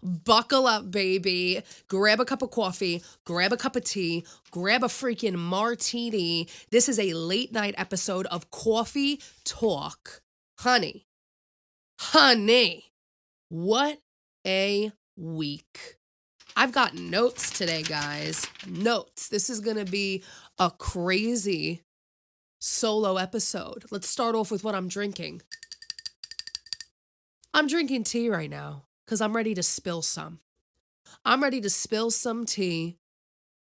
Buckle up, baby. Grab a cup of coffee, grab a cup of tea, grab a freaking martini. This is a late night episode of Coffee Talk. Honey, what a week. I've got notes today, guys. Notes. This is going to be a crazy solo episode. Let's start off with what I'm drinking. I'm drinking tea right now because I'm ready to spill some. I'm ready to spill some tea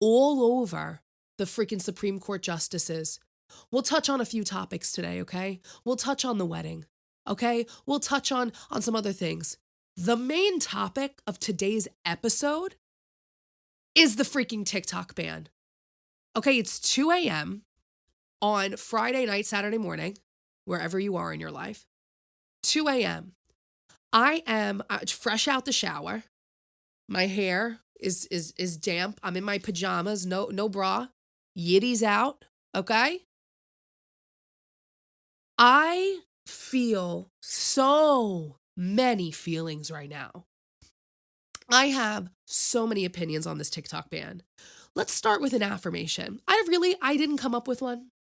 all over the freaking Supreme Court justices. We'll touch on a few topics today, okay? We'll touch on the wedding, okay? We'll touch on some other things. The main topic of today's episode is the freaking TikTok ban. Okay, it's 2 a.m. on Friday night, Saturday morning, wherever you are in your life. 2 a.m. I am fresh out the shower. My hair is damp. I'm in my pajamas, no bra. Yitty's out, okay? I feel so many feelings right now. I have so many opinions on this TikTok ban. Let's start with an affirmation. I didn't come up with one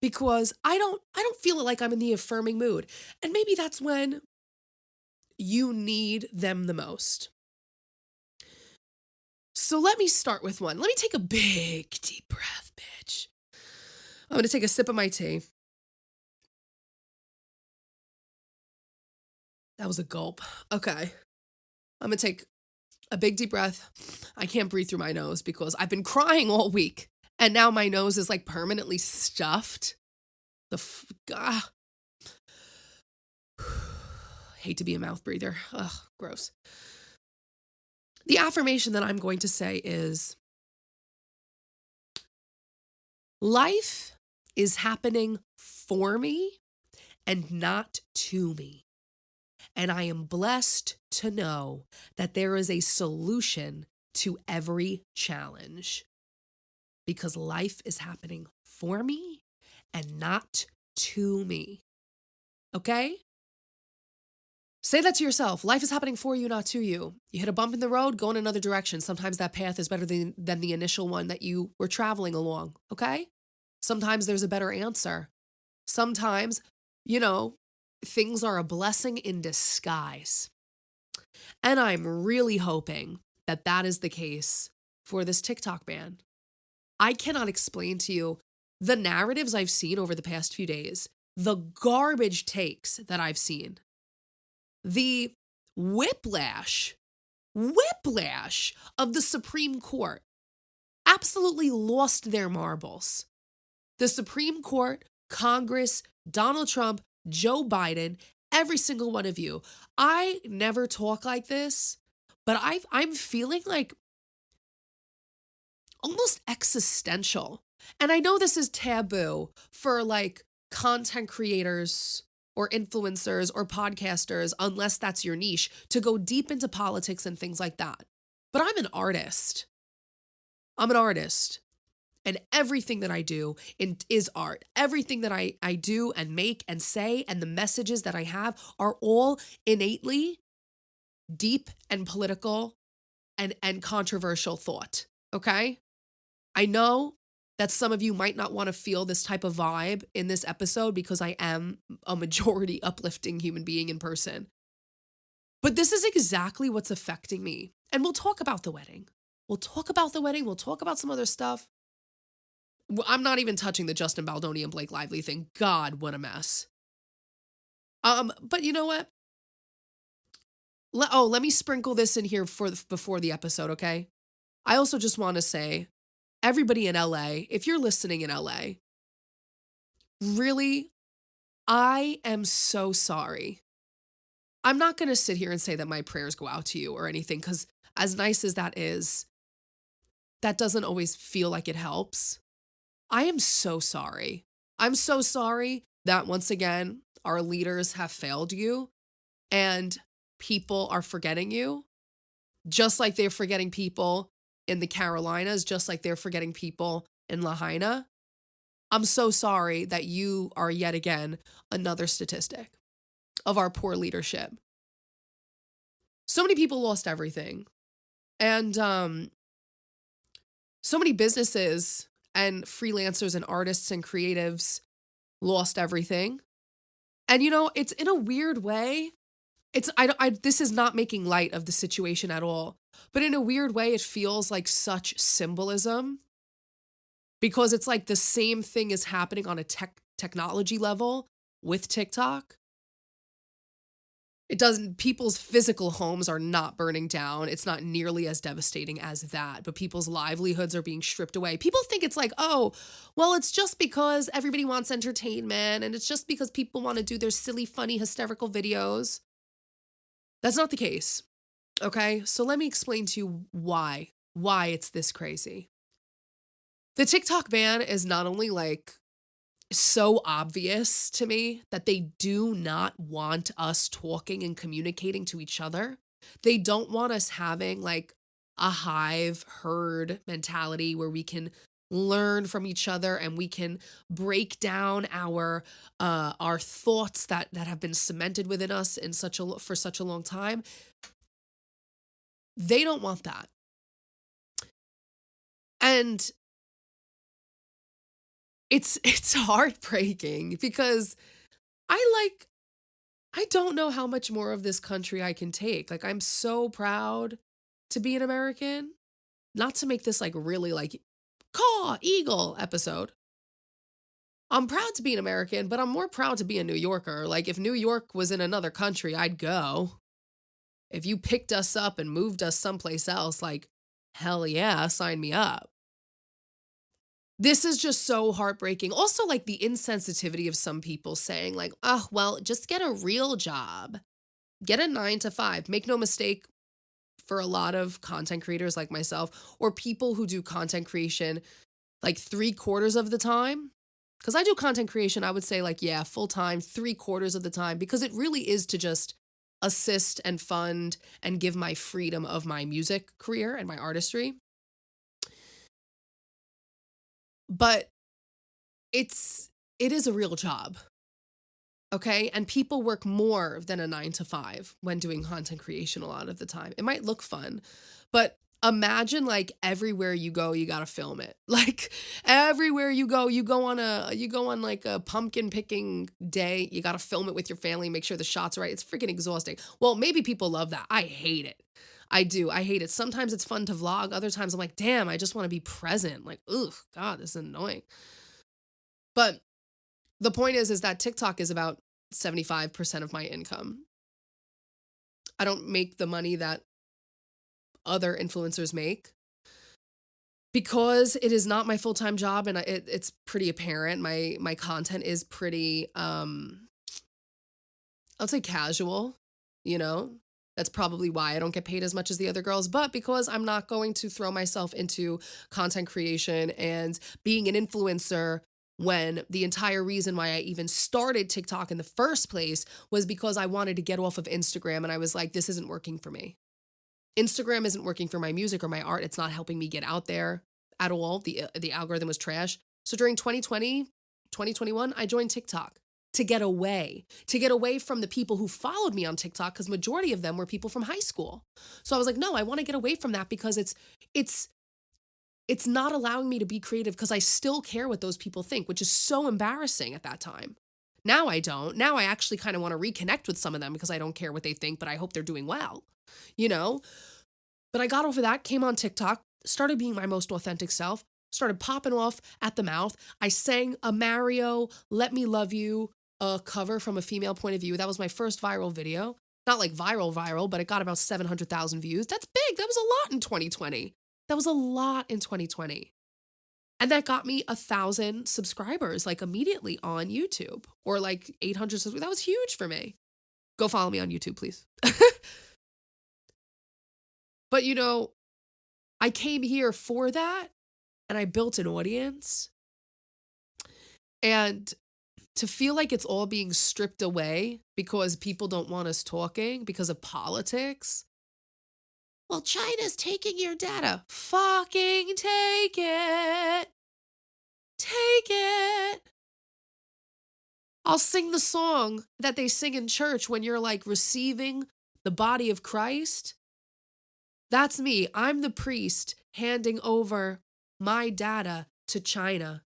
because I don't feel like I'm in the affirming mood. And maybe that's when you need them the most. So let me start with one. Let me take a big, deep breath, bitch. I'm going to take a sip of my tea. That was a gulp. Okay. I'm going to take a big, deep breath. I can't breathe through my nose because I've been crying all week. And now my nose is like permanently stuffed. Hate to be a mouth breather. Ugh, gross. The affirmation that I'm going to say is, life is happening for me and not to me. And I am blessed to know that there is a solution to every challenge because life is happening for me and not to me. Okay? Say that to yourself. Life is happening for you, not to you. You hit a bump in the road, go in another direction. Sometimes that path is better than the initial one that you were traveling along, okay? Sometimes there's a better answer. Sometimes, things are a blessing in disguise. And I'm really hoping that that is the case for this TikTok ban. I cannot explain to you the narratives I've seen over the past few days, the garbage takes that I've seen. The whiplash of the Supreme Court absolutely lost their marbles. The Supreme Court, Congress, Donald Trump, Joe Biden, every single one of you. I never talk like this, but I'm feeling like almost existential. And I know this is taboo for like content creators or influencers or podcasters, unless that's your niche, to go deep into politics and things like that. But I'm an artist. And everything that I do is art. Everything that I do and make and say and the messages that I have are all innately deep and political and controversial thought, okay? I know that some of you might not want to feel this type of vibe in this episode because I am a majority uplifting human being in person. But this is exactly what's affecting me. And we'll talk about the wedding. We'll talk about some other stuff. I'm not even touching the Justin Baldoni and Blake Lively thing. God, what a mess. But you know what? Let me sprinkle this in here before the episode, okay? I also just want to say, everybody in LA, if you're listening in LA, really, I am so sorry. I'm not going to sit here and say that my prayers go out to you or anything, because as nice as that is, that doesn't always feel like it helps. I am so sorry. I'm so sorry that once again, our leaders have failed you and people are forgetting you, just like they're forgetting people in the Carolinas, just like they're forgetting people in Lahaina. I'm so sorry that you are yet again another statistic of our poor leadership. So many people lost everything. And so many businesses and freelancers and artists and creatives lost everything. And it's in a weird way. It's this is not making light of the situation at all. But in a weird way, it feels like such symbolism because it's like the same thing is happening on a technology level with TikTok. It doesn't, people's physical homes are not burning down. It's not nearly as devastating as that, but people's livelihoods are being stripped away. People think it's like, oh, well, it's just because everybody wants entertainment and it's just because people want to do their silly, funny, hysterical videos. That's not the case. Okay. So let me explain to you why it's this crazy. The TikTok ban is not only like so obvious to me that they do not want us talking and communicating to each other. They don't want us having like a hive herd mentality where we can learn from each other and we can break down our thoughts that have been cemented within us in for such a long time. They don't want that. And it's heartbreaking because I don't know how much more of this country I can take. Like, I'm so proud to be an American. Not to make this like really like caw eagle episode. I'm proud to be an American, but I'm more proud to be a New Yorker. Like, if New York was in another country, I'd go. If you picked us up and moved us someplace else, like, hell yeah, sign me up. This is just so heartbreaking. Also, like the insensitivity of some people saying, like, oh, well, just get a real job, get a 9 to 5. Make no mistake, for a lot of content creators like myself, or people who do content creation like 3/4 of the time, because I do content creation, I would say, like, yeah, full time, 3/4 of the time, because it really is to just assist and fund and give my freedom of my music career and my artistry. But it is a real job. Okay. And people work more than a 9 to 5 when doing content creation a lot of the time. It might look fun, but imagine like everywhere you go, you got to film it. Like everywhere you go on like a pumpkin picking day, you got to film it with your family, make sure the shots are right. It's freaking exhausting. Well, maybe people love that. I hate it. I do. I hate it. Sometimes it's fun to vlog. Other times I'm like, damn, I just want to be present. Like, ugh, God, this is annoying. But the point is that TikTok is about 75% of my income. I don't make the money that other influencers make because it is not my full-time job, and it's pretty apparent. My content is pretty I'll say casual, you know? That's probably why I don't get paid as much as the other girls, but because I'm not going to throw myself into content creation and being an influencer when the entire reason why I even started TikTok in the first place was because I wanted to get off of Instagram, and I was like, this isn't working for me. Instagram isn't working for my music or my art. It's not helping me get out there at all. The algorithm was trash. So during 2020, 2021, I joined TikTok to get away from the people who followed me on TikTok, because majority of them were people from high school. So I was like, no, I want to get away from that because it's not allowing me to be creative because I still care what those people think, which is so embarrassing at that time. Now I don't. Now I actually kind of want to reconnect with some of them because I don't care what they think, but I hope they're doing well, you know? But I got over that, came on TikTok, started being my most authentic self, started popping off at the mouth. I sang a Mario, Let Me Love You, a cover from a female point of view. That was my first viral video. Not like viral, but it got about 700,000 views. That's big. That was a lot in 2020. That was a lot in 2020. And that got me 1,000 subscribers like immediately on YouTube, or like 800 subscribers. That was huge for me. Go follow me on YouTube, please. But I came here for that, and I built an audience. And to feel like it's all being stripped away because people don't want us talking because of politics. Well, China's taking your data. Fucking take it. Take it. I'll sing the song that they sing in church when you're like receiving the body of Christ, that's me. I'm the priest handing over my data to China.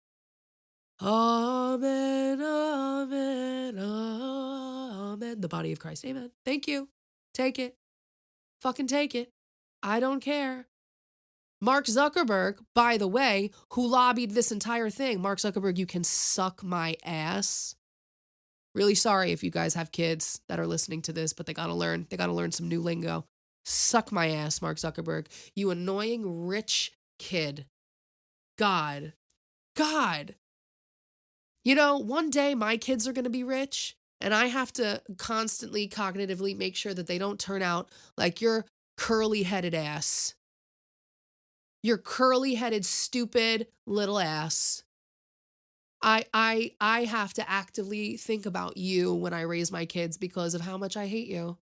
Amen, amen, amen. The body of Christ. Amen. Thank you. Take it. Fucking take it. I don't care. Mark Zuckerberg, by the way, who lobbied this entire thing. Mark Zuckerberg, you can suck my ass. Really sorry if you guys have kids that are listening to this, but they gotta learn some new lingo. Suck my ass, Mark Zuckerberg. You annoying rich kid. God. You know, one day my kids are gonna be rich, and I have to constantly cognitively make sure that they don't turn out like your curly-headed ass. Your curly-headed, stupid little ass. I have to actively think about you when I raise my kids because of how much I hate you.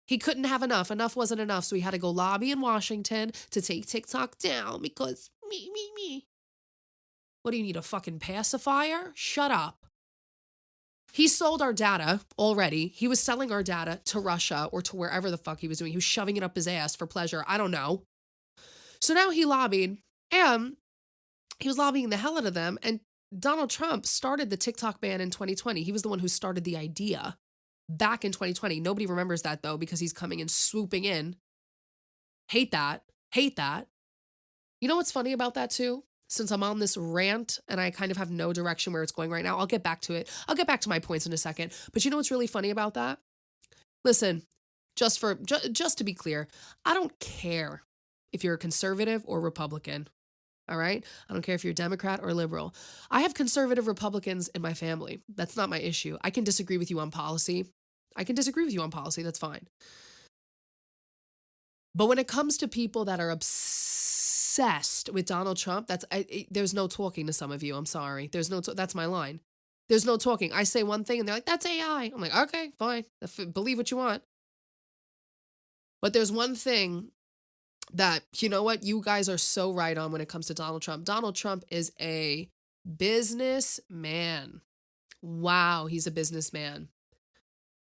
He couldn't have enough. Enough wasn't enough, so he had to go lobby in Washington to take TikTok down because me. What do you need, a fucking pacifier? Shut up. He sold our data already. He was selling our data to Russia or to wherever the fuck he was doing. He was shoving it up his ass for pleasure. I don't know. So now he lobbied, and he was lobbying the hell out of them. And Donald Trump started the TikTok ban in 2020. He was the one who started the idea back in 2020. Nobody remembers that though, because he's coming and swooping in. Hate that. You know what's funny about that too? Since I'm on this rant and I kind of have no direction where it's going right now, I'll get back to it. I'll get back to my points in a second. But you know what's really funny about that? Listen, just to be clear, I don't care if you're a conservative or Republican. All right? I don't care if you're Democrat or liberal. I have conservative Republicans in my family. That's not my issue. I can disagree with you on policy. That's fine. But when it comes to people that are obsessed with Donald Trump, there's no talking to some of you. I'm sorry. That's my line. There's no talking. I say one thing and they're like, that's AI. I'm like, okay, fine. Believe what you want. But there's one thing that, you know what, you guys are so right on when it comes to Donald Trump. Donald Trump is a businessman. Wow, he's a businessman.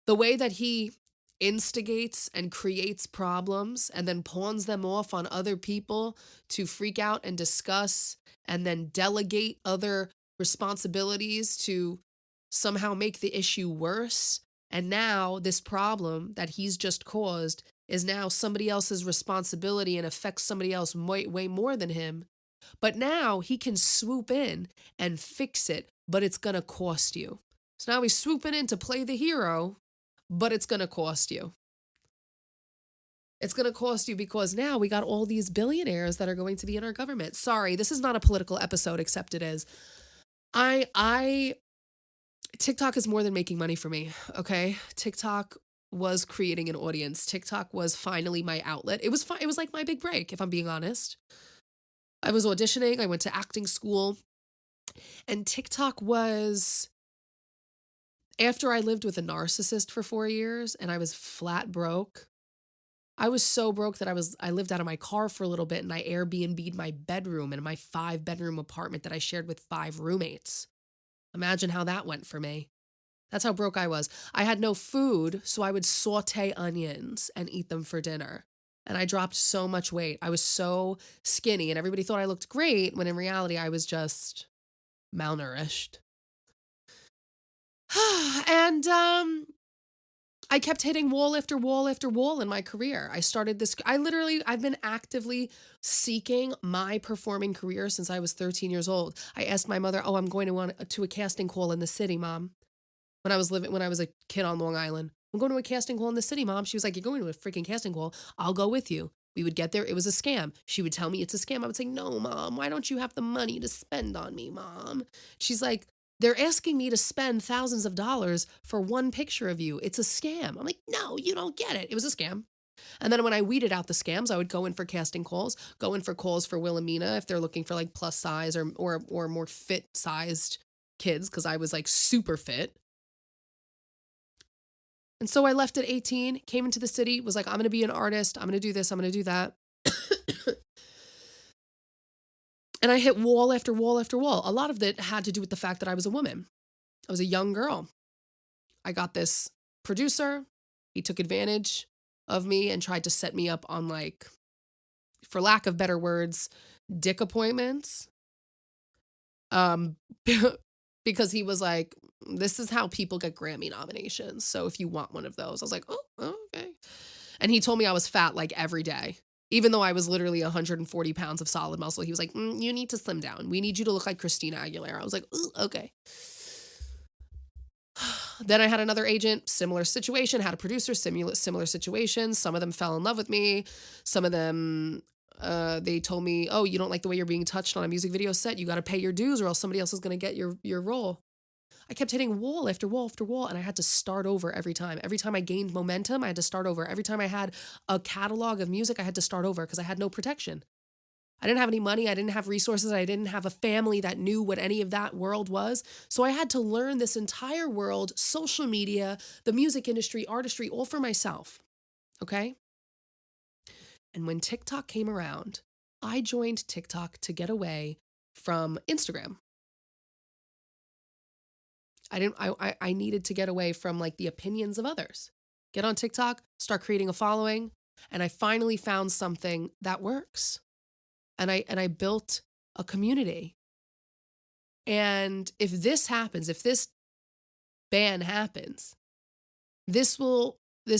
The way that he instigates and creates problems and then pawns them off on other people to freak out and discuss and then delegate other responsibilities to somehow make the issue worse. And now this problem that he's just caused is now somebody else's responsibility and affects somebody else way more than him. But now he can swoop in and fix it, but it's going to cost you. So now he's swooping in to play the hero, but it's going to cost you. It's going to cost you because now we got all these billionaires that are going to be in our government. Sorry, this is not a political episode, except it is. TikTok is more than making money for me, okay? TikTok was creating an audience. TikTok was finally my outlet. It was like my big break, if I'm being honest. I was auditioning. I went to acting school. And TikTok was, after I lived with a narcissist for 4 years and I was flat broke. I was so broke that I lived out of my car for a little bit and I Airbnb'd my bedroom in my 5-bedroom apartment that I shared with 5 roommates. Imagine how that went for me. That's how broke I was. I had no food, so I would saute onions and eat them for dinner. And I dropped so much weight. I was so skinny and everybody thought I looked great when in reality I was just malnourished. And I kept hitting wall after wall after wall in my career. I've been actively seeking my performing career since I was 13 years old. I asked my mother, I'm going to a casting call in the city, Mom. When I was a kid on Long Island. I'm going to a casting call in the city, Mom. She was like, you're going to a freaking casting call. I'll go with you. We would get there. It was a scam. She would tell me it's a scam. I would say, no, Mom, why don't you have the money to spend on me, Mom? She's like, they're asking me to spend thousands of dollars for one picture of you. It's a scam. I'm like, no, you don't get it. It was a scam. And then when I weeded out the scams, I would go in for casting calls, go in for calls for Wilhelmina if they're looking for like plus size or more fit sized kids, because I was like super fit. And so I left at 18, came into the city, was like, I'm going to be an artist. I'm going to do this. I'm going to do that. And I hit wall after wall after wall. A lot of it had to do with the fact that I was a woman. I was a young girl. I got this producer. He took advantage of me and tried to set me up on, like, for lack of better words, dick appointments. Um, because he was like, this is how people get Grammy nominations. So if you want one of those, I was like, oh, okay. And he told me I was fat like every day, even though I was literally 140 pounds of solid muscle. He was like, you need to slim down. We need you to look like Christina Aguilera. I was like, ooh, okay. Then I had another agent, similar situation, had a producer, similar situation. Some of them fell in love with me. Some of them, they told me, oh, you don't like the way you're being touched on a music video set. You got to pay your dues or else somebody else is going to get your role. I kept hitting wall after wall after wall, and I had to start over every time. Every time I gained momentum, I had to start over. Every time I had a catalog of music, I had to start over because I had no protection. I didn't have any money. I didn't have resources. I didn't have a family that knew what any of that world was. So I had to learn this entire world, social media, the music industry, artistry, all for myself. Okay? And when TikTok came around, I joined TikTok to get away from Instagram. I needed to get away from like the opinions of others. Get on TikTok, start creating a following, and I finally found something that works. And I built a community. And if this happens, if this ban happens, this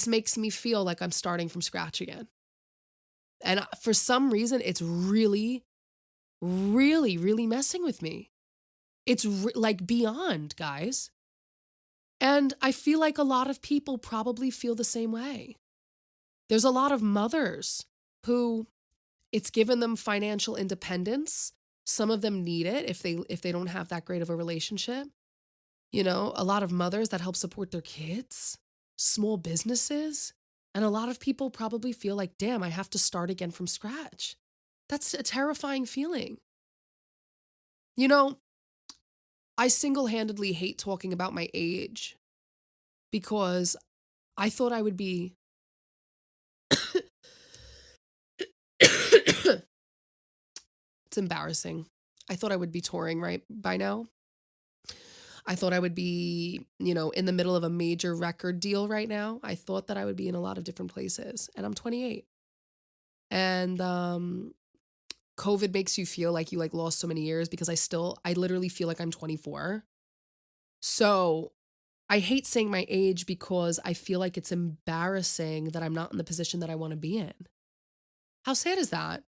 makes me feel like I'm starting from scratch again. And for some reason, it's really, really, really messing with me. It's like beyond, guys. And I feel like a lot of people probably feel the same way. There's a lot of mothers who it's given them financial independence. Some of them need it if they don't have that great of a relationship. You know, a lot of mothers that help support their kids, small businesses, and a lot of people probably feel like, damn, I have to start again from scratch. That's a terrifying feeling. You know, I single-handedly hate talking about my age because I thought I would be it's embarrassing. I thought I would be touring right by now. I thought I would be, in the middle of a major record deal right now. I thought that I would be in a lot of different places, and I'm 28. And COVID makes you feel like you lost so many years because I literally feel like I'm 24. So I hate saying my age because I feel like it's embarrassing that I'm not in the position that I want to be in. How sad is that?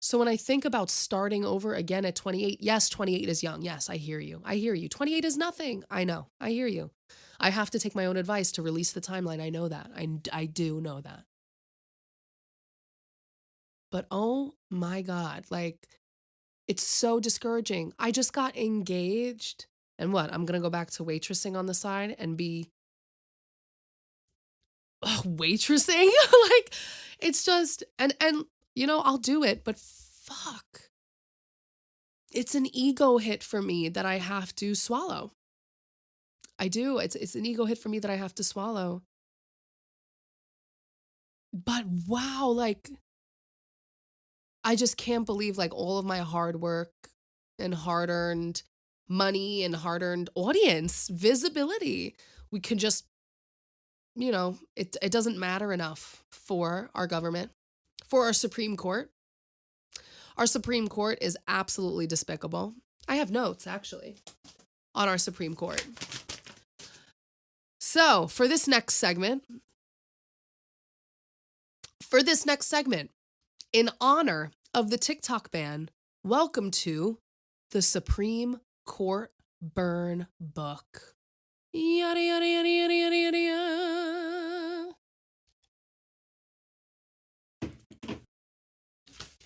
So when I think about starting over again at 28, yes, 28 is young. Yes, I hear you. 28 is nothing. I know. I hear you. I have to take my own advice to release the timeline. I know that. I do know that. But oh my God, it's so discouraging. I just got engaged. And what? I'm going to go back to waitressing on the side and be waitressing? It's just, and I'll do it, but fuck. It's an ego hit for me that I have to swallow. I do. It's an ego hit for me that I have to swallow. But wow, I just can't believe all of my hard work and hard-earned money and hard-earned audience, visibility, we can just, it doesn't matter enough for our government, for our Supreme Court. Our Supreme Court is absolutely despicable. I have notes, actually, on our Supreme Court. So, for this next segment, in honor of the TikTok ban, welcome to the Supreme Court Burn Book. Yada, yada, yada, yada, yada, yada, yada.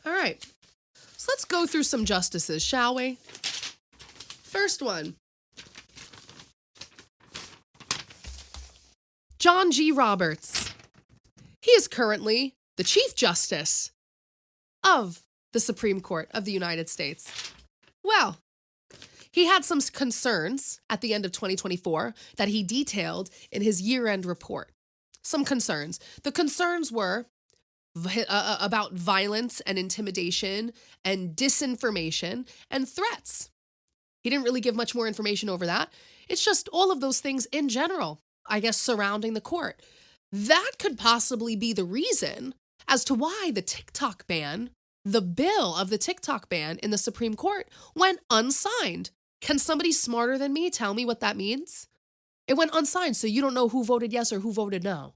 All right. So let's go through some justices, shall we? First one. John G. Roberts. He is currently the Chief Justice of the Supreme Court of the United States. Well, he had some concerns at the end of 2024 that he detailed in his year-end report. Some concerns. The concerns were about violence and intimidation and disinformation and threats. He didn't really give much more information over that. It's just all of those things in general. I guess, surrounding the court. That could possibly be the reason as to why the TikTok ban, the bill of the TikTok ban in the Supreme Court went unsigned. Can somebody smarter than me tell me what that means? It went unsigned, so you don't know who voted yes or who voted no.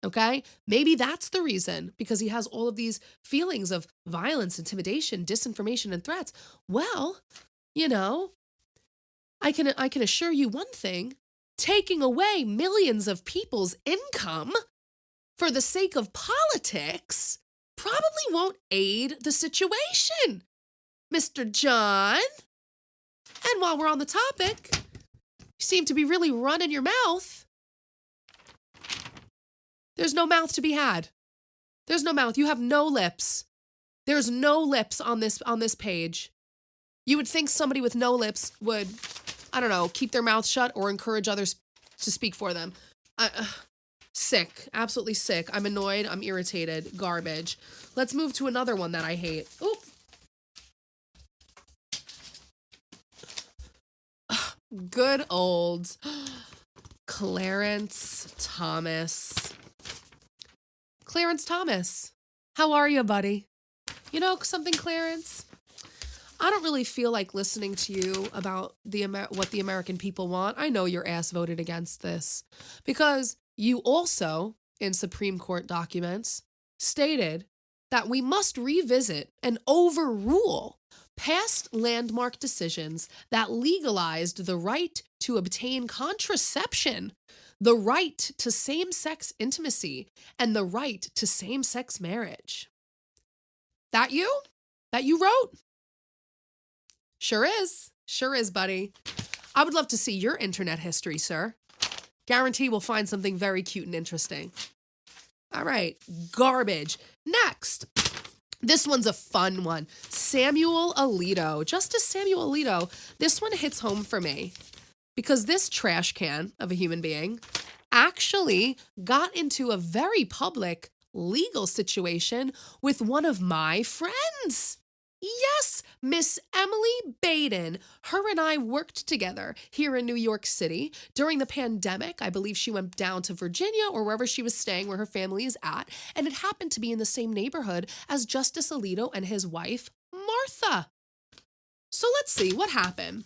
Okay? Maybe that's the reason, because he has all of these feelings of violence, intimidation, disinformation, and threats. Well, you know, I can assure you one thing, taking away millions of people's income for the sake of politics probably won't aid the situation, Mr. John. And while we're on the topic, you seem to be really running your mouth. There's no mouth to be had. There's no mouth. You have no lips. There's no lips on this page. You would think somebody with no lips would, I don't know, keep their mouth shut or encourage others to speak for them. Sick. Absolutely sick. I'm annoyed. I'm irritated. Garbage. Let's move to another one that I hate. Oop. Good old Clarence Thomas. Clarence Thomas. How are you, buddy? You know something, Clarence? I don't really feel like listening to you about what the American people want. I know your ass voted against this because you also, in Supreme Court documents, stated that we must revisit and overrule past landmark decisions that legalized the right to obtain contraception, the right to same-sex intimacy, and the right to same-sex marriage. That you? That you wrote? Sure is. Sure is, buddy. I would love to see your internet history, sir. Guarantee we'll find something very cute and interesting. All right, garbage. Next. This one's a fun one. Samuel Alito. Justice Samuel Alito. This one hits home for me because this trash can of a human being actually got into a very public legal situation with one of my friends. Yes, Miss Emily Baden. Her and I worked together here in New York City during the pandemic. I believe she went down to Virginia or wherever she was staying, where her family is at, and it happened to be in the same neighborhood as Justice Alito and his wife, Martha. So let's see what happened.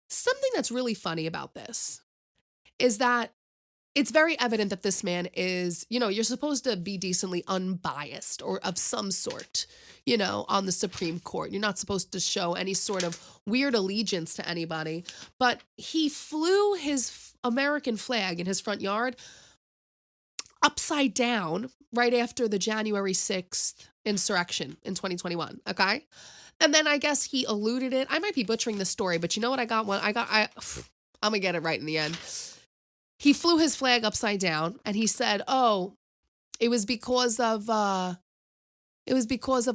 Something that's really funny about this is that it's very evident that this man is, you're supposed to be decently unbiased or of some sort, on the Supreme Court. You're not supposed to show any sort of weird allegiance to anybody. But he flew his American flag in his front yard upside down right after the January 6th insurrection in 2021. Okay. And then I guess he eluded it. I might be butchering the story, but you know what? I'm going to get it right in the end. He flew his flag upside down and he said, oh, it was because of a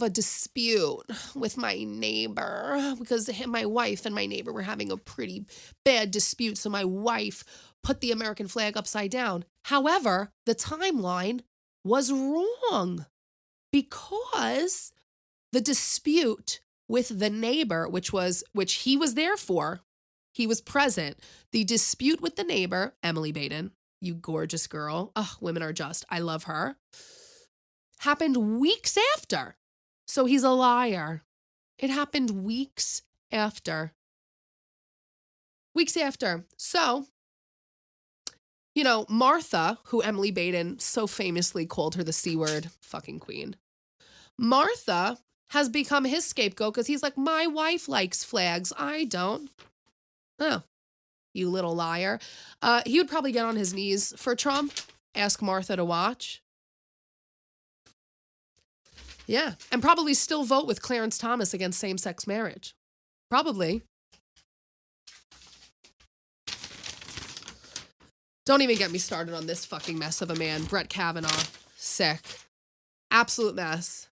dispute with my neighbor, because my wife and my neighbor were having a pretty bad dispute. So my wife put the American flag upside down. However, the timeline was wrong because the dispute with the neighbor, which he was there for, he was present. The dispute with the neighbor, Emily Baden, you gorgeous girl. Oh, women are just. I love her. Happened weeks after. So he's a liar. It happened weeks after. Weeks after. So, Martha, who Emily Baden so famously called her the C word, fucking queen. Martha has become his scapegoat because he's like, my wife likes flags. I don't. Oh, you little liar. He would probably get on his knees for Trump, ask Martha to watch. Yeah, and probably still vote with Clarence Thomas against same-sex marriage. Probably. Don't even get me started on this fucking mess of a man, Brett Kavanaugh. Sick. Absolute mess.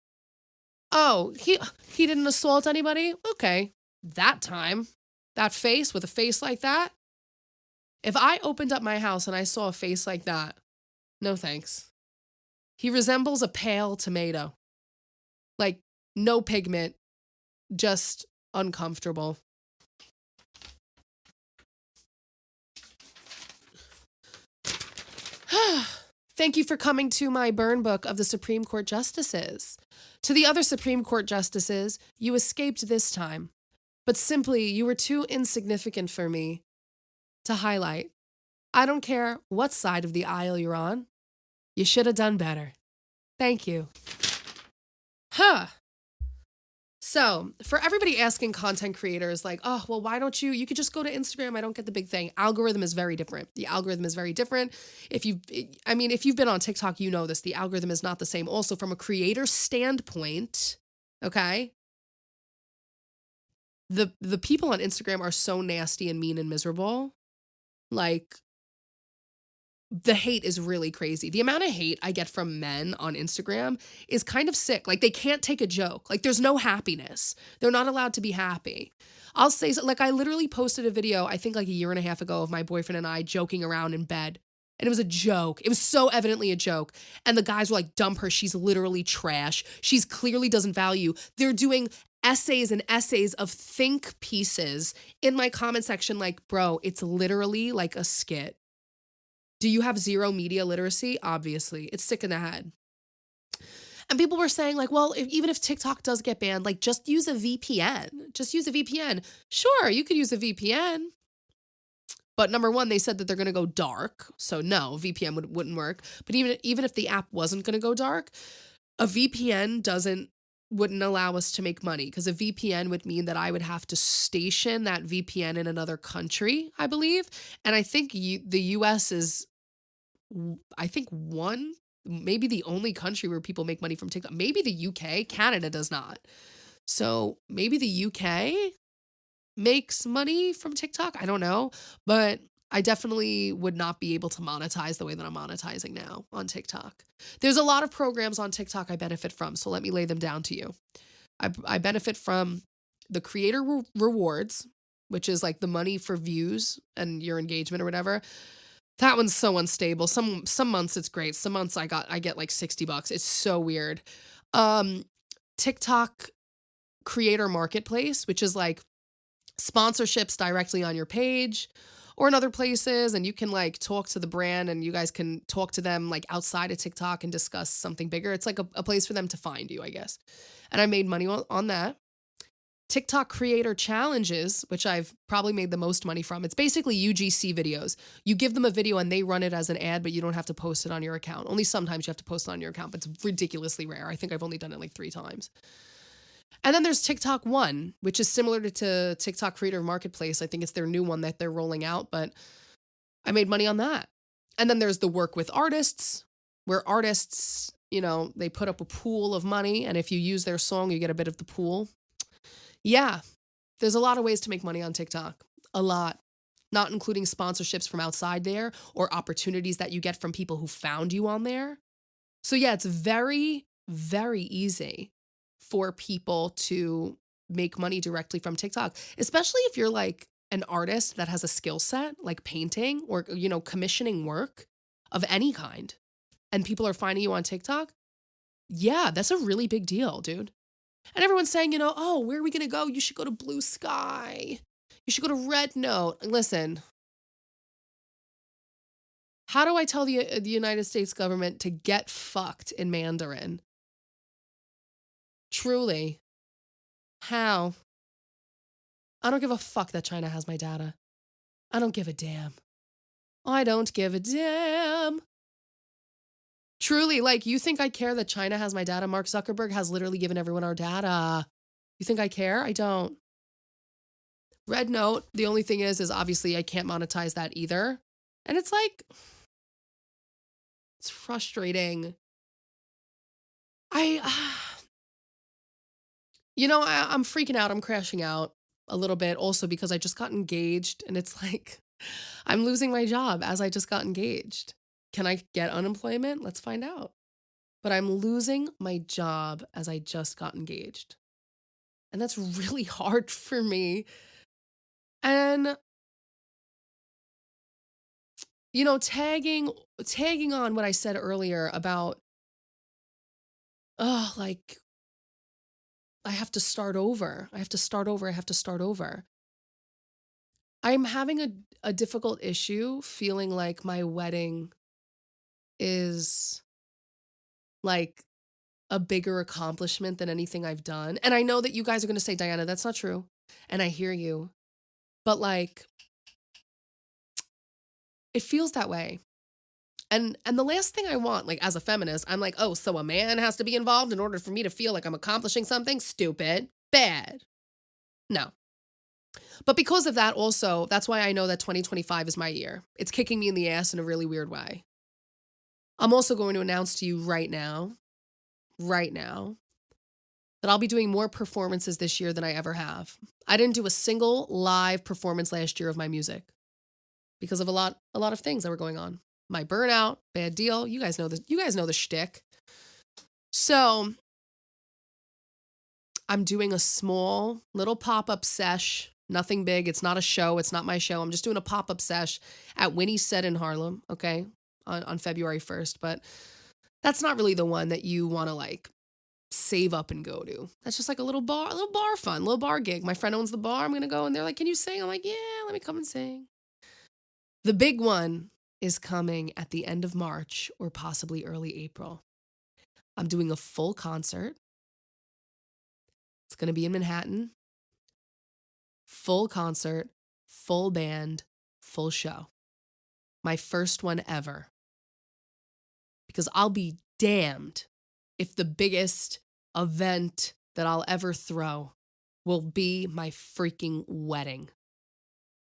Oh, he didn't assault anybody? Okay. That time. That face with a face like that. If I opened up my house and I saw a face like that, no thanks. He resembles a pale tomato. Like, no pigment, just uncomfortable. Thank you for coming to my burn book of the Supreme Court justices. To the other Supreme Court justices, you escaped this time, but simply you were too insignificant for me to highlight. I don't care what side of the aisle you're on. You should have done better. Thank you. Huh. So, for everybody asking content creators like, oh, well, why don't you could just go to Instagram. I don't get the big thing. Algorithm is very different. The algorithm is very different. If you've been on TikTok, you know this. The algorithm is not the same. Also, from a creator standpoint, okay, the people on Instagram are so nasty and mean and miserable. Like, the hate is really crazy. The amount of hate I get from men on Instagram is kind of sick. Like, they can't take a joke. Like, there's no happiness. They're not allowed to be happy. I'll say, like, I literally posted a video, I think like a year and a half ago, of my boyfriend and I joking around in bed. And it was a joke. It was so evidently a joke. And the guys were like, dump her. She's literally trash. She's clearly doesn't value. They're doing essays and essays of think pieces in my comment section. Like, bro, it's literally like a skit. Do you have zero media literacy? Obviously. It's sick in the head. And people were saying like, well, even if TikTok does get banned, like just use a VPN. Just use a VPN. Sure, you could use a VPN. But number one, they said that they're going to go dark. So no, VPN wouldn't work. But even if the app wasn't going to go dark, a VPN wouldn't allow us to make money, because a VPN would mean that I would have to station that VPN in another country, I believe. And I think the US is, I think, maybe the only country where people make money from TikTok. Maybe the UK. Canada does not. So maybe the UK makes money from TikTok. I don't know. But I definitely would not be able to monetize the way that I'm monetizing now on TikTok. There's a lot of programs on TikTok I benefit from, so let me lay them down to you. I benefit from the creator rewards, which is like the money for views and your engagement or whatever. That one's so unstable. Some months it's great. Some months I get like $60. It's so weird. TikTok creator marketplace, which is like sponsorships directly on your page or in other places, and you can like talk to the brand and you guys can talk to them like outside of TikTok and discuss something bigger. It's like a place for them to find you, I guess. And I made money on that. TikTok creator challenges, which I've probably made the most money from. It's basically UGC videos. You give them a video and they run it as an ad, but you don't have to post it on your account. Only sometimes you have to post it on your account, but it's ridiculously rare. I think I've only done it like 3 times. And then there's TikTok One, which is similar to TikTok Creator Marketplace. I think it's their new one that they're rolling out, but I made money on that. And then there's the work with artists, where artists, they put up a pool of money, and if you use their song, you get a bit of the pool. Yeah, there's a lot of ways to make money on TikTok. A lot. Not including sponsorships from outside there or opportunities that you get from people who found you on there. So yeah, it's very, very easy for people to make money directly from TikTok, especially if you're like an artist that has a skill set like painting or, commissioning work of any kind, and people are finding you on TikTok. Yeah, that's a really big deal, dude. And everyone's saying, oh, where are we going to go? You should go to Blue Sky. You should go to Red Note. Listen, how do I tell the United States government to get fucked in Mandarin? Truly. How? I don't give a fuck that China has my data. I don't give a damn. I don't give a damn. Truly, like, you think I care that China has my data? Mark Zuckerberg has literally given everyone our data. You think I care? I don't. Red Note, the only thing is obviously I can't monetize that either. And it's like, it's frustrating. I'm freaking out. I'm crashing out a little bit also because I just got engaged, and it's like, I'm losing my job as I just got engaged. Can I get unemployment? Let's find out. But I'm losing my job as I just got engaged. And that's really hard for me. And, tagging on what I said earlier about, like, I have to start over. I'm having a difficult issue feeling like my wedding is like a bigger accomplishment than anything I've done. And I know that you guys are going to say, Diana, that's not true. And I hear you. But like, it feels that way. And the last thing I want, like as a feminist, I'm like, oh, so a man has to be involved in order for me to feel like I'm accomplishing something? Stupid. Bad. No. But because of that also, that's why I know that 2025 is my year. It's kicking me in the ass in a really weird way. I'm also going to announce to you right now, that I'll be doing more performances this year than I ever have. I didn't do a single live performance last year of my music because of a lot of things that were going on. My burnout, bad deal. You guys know the shtick. So I'm doing a small little pop-up sesh. Nothing big. It's not a show. It's not my show. I'm just doing a pop-up sesh at Winnie's Set in Harlem, okay, on February 1st. But that's not really the one that you want to like save up and go to. That's just like a little bar fun, little bar gig. My friend owns the bar. I'm going to go and they're like, can you sing? I'm like, yeah, let me come and sing. The big one is coming at the end of March or possibly early April. I'm doing a full concert. It's going to be in Manhattan. Full concert, full band, full show. My first one ever. Because I'll be damned if the biggest event that I'll ever throw will be my freaking wedding.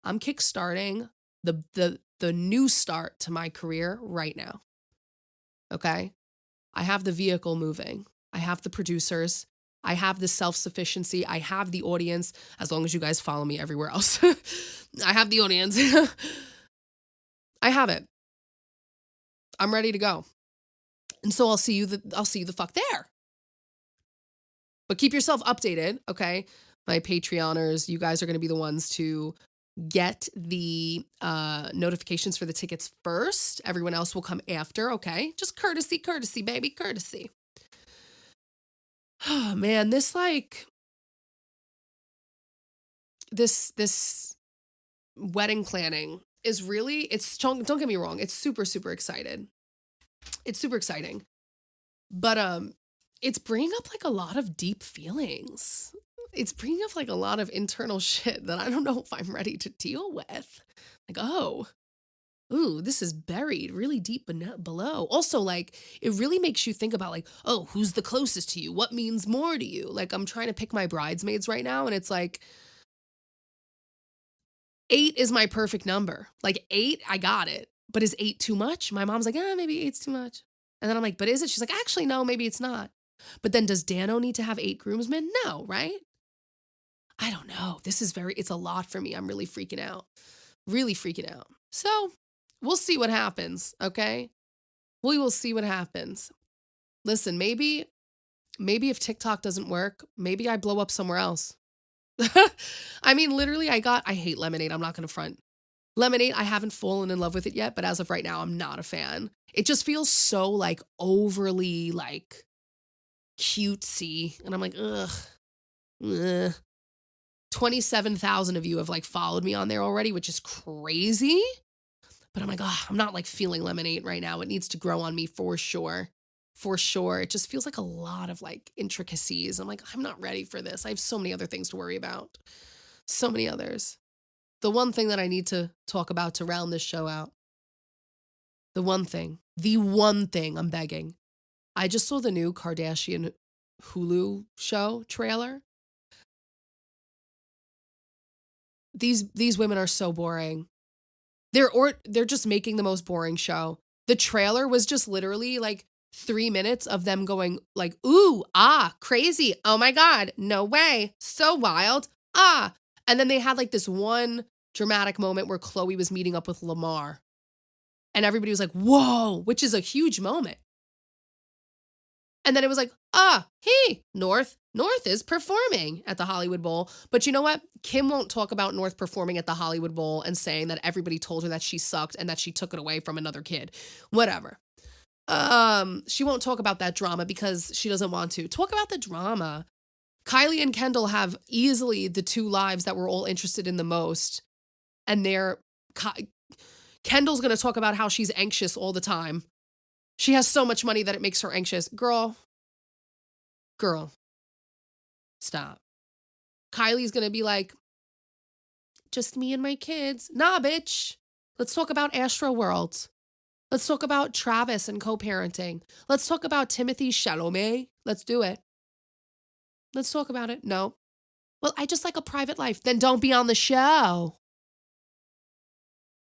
I'm kickstarting the new start to my career right now. Okay? I have the vehicle moving. I have the producers. I have the self-sufficiency. I have the audience, as long as you guys follow me everywhere else. I have the audience. I have it. I'm ready to go. And so I'll see you the fuck there. But keep yourself updated, okay? My Patreoners, you guys are going to be the ones to get the notifications for the tickets first. Everyone else will come after, okay? Just courtesy, baby, courtesy. Oh, man, this wedding planning is really, don't get me wrong, it's super, super excited. It's super exciting. But it's bringing up like a lot of deep feelings. It's bringing up like a lot of internal shit that I don't know if I'm ready to deal with. Like, ooh, this is buried really deep below. Also, like, it really makes you think about like, oh, who's the closest to you? What means more to you? Like, I'm trying to pick my bridesmaids right now, and it's like, 8 is my perfect number. Like 8, I got it. But is 8 too much? My mom's like, maybe 8's too much. And then I'm like, but is it? She's like, actually, no, maybe it's not. But then does Dano need to have 8 groomsmen? No, right? I don't know. It's a lot for me. I'm really freaking out. Really freaking out. So we'll see what happens, okay? We will see what happens. Listen, maybe if TikTok doesn't work, maybe I blow up somewhere else. I mean, literally, I hate Lemonade. I'm not going to front. Lemonade, I haven't fallen in love with it yet, but as of right now, I'm not a fan. It just feels so like overly like cutesy. And I'm like, ugh. 27,000 of you have like followed me on there already, which is crazy. But I'm like, I'm not like feeling Lemonade right now. It needs to grow on me for sure. For sure. It just feels like a lot of like intricacies. I'm like, I'm not ready for this. I have so many other things to worry about. So many others. The one thing that I need to talk about to round this show out. The one thing I'm begging. I just saw the new Kardashian Hulu show trailer. These women are so boring. They're just making the most boring show. The trailer was just literally like 3 minutes of them going like, ooh, crazy. Oh my God, no way. So wild. And then they had like this one dramatic moment where Khloe was meeting up with Lamar. And everybody was like, whoa, which is a huge moment. And then it was like, North is performing at the Hollywood Bowl. But you know what? Kim won't talk about North performing at the Hollywood Bowl and saying that everybody told her that she sucked and that she took it away from another kid. Whatever. She won't talk about that drama because she doesn't want to. Talk about the drama. Kylie and Kendall have easily the 2 lives that we're all interested in the most. And Kendall's going to talk about how she's anxious all the time. She has so much money that it makes her anxious. Girl, stop. Kylie's going to be like, just me and my kids. Nah, bitch. Let's talk about Astro World. Let's talk about Travis and co-parenting. Let's talk about Timothy Chalamet. Let's do it. Let's talk about it. No. Well, I just like a private life. Then don't be on the show.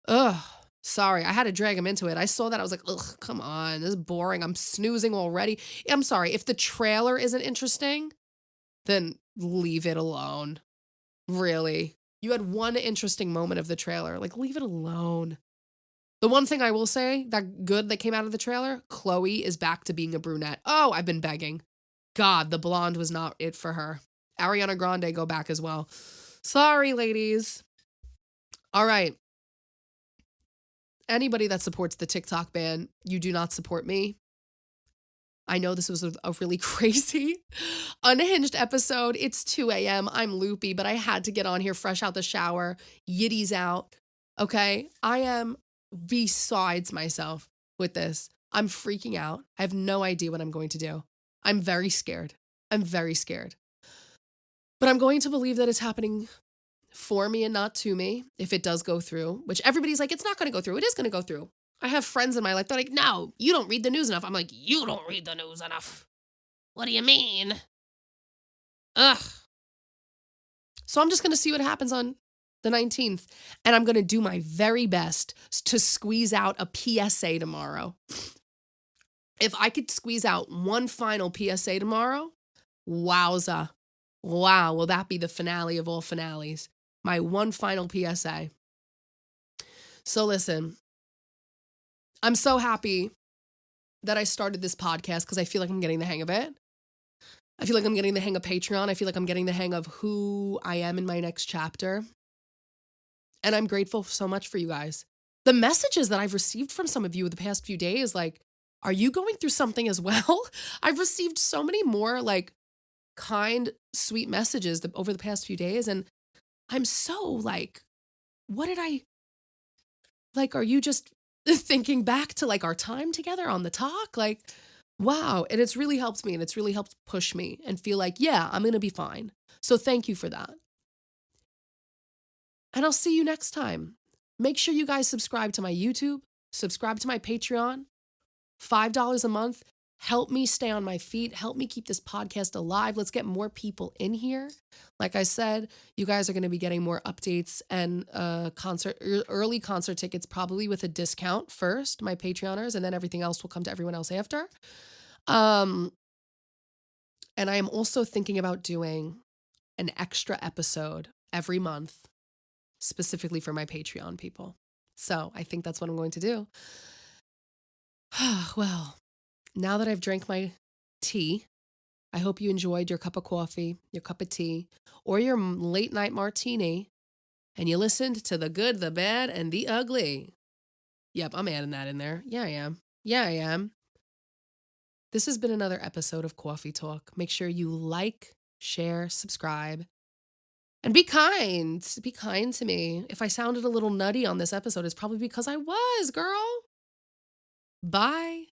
Ugh. Sorry, I had to drag him into it. I saw that. I was like, ugh, come on. This is boring. I'm snoozing already. I'm sorry. If the trailer isn't interesting, then leave it alone. Really. You had one interesting moment of the trailer. Like, leave it alone. The one thing I will say that good that came out of the trailer, Chloe is back to being a brunette. Oh, I've been begging. God, the blonde was not it for her. Ariana Grande, go back as well. Sorry, ladies. All right. Anybody that supports the TikTok ban, you do not support me. I know this was a really crazy, unhinged episode. It's 2 a.m. I'm loopy, but I had to get on here fresh out the shower. Yitty's out. Okay? I am besides myself with this. I'm freaking out. I have no idea what I'm going to do. I'm very scared. I'm very scared. But I'm going to believe that it's happening for me and not to me if it does go through, which everybody's like, it's not going to go through. It is going to go through. I have friends in my life. They're like, no, you don't read the news enough. I'm like, you don't read the news enough. What do you mean? Ugh. So I'm just going to see what happens on the 19th. And I'm going to do my very best to squeeze out a PSA tomorrow. If I could squeeze out one final PSA tomorrow, wowza. Wow, will that be the finale of all finales? My one final PSA. So listen, I'm so happy that I started this podcast because I feel like I'm getting the hang of it. I feel like I'm getting the hang of Patreon. I feel like I'm getting the hang of who I am in my next chapter. And I'm grateful so much for you guys. The messages that I've received from some of you the past few days, like, are you going through something as well? I've received so many more like kind, sweet messages over the past few days. And I'm so like, what did I, like, are you just thinking back to like our time together on the talk? Like, wow. And it's really helped me and it's really helped push me and feel like, yeah, I'm going to be fine. So thank you for that. And I'll see you next time. Make sure you guys subscribe to my YouTube, subscribe to my Patreon, $5 a month. Help me stay on my feet. Help me keep this podcast alive. Let's get more people in here. Like I said, you guys are going to be getting more updates and early concert tickets, probably with a discount first, my Patreoners, and then everything else will come to everyone else after. And I am also thinking about doing an extra episode every month, specifically for my Patreon people. So I think that's what I'm going to do. Well, now that I've drank my tea, I hope you enjoyed your cup of coffee, your cup of tea, or your late night martini, and you listened to the good, the bad, and the ugly. Yep, I'm adding that in there. Yeah, I am. Yeah, I am. This has been another episode of Coffee Talk. Make sure you like, share, subscribe, and be kind. Be kind to me. If I sounded a little nutty on this episode, it's probably because I was, girl. Bye.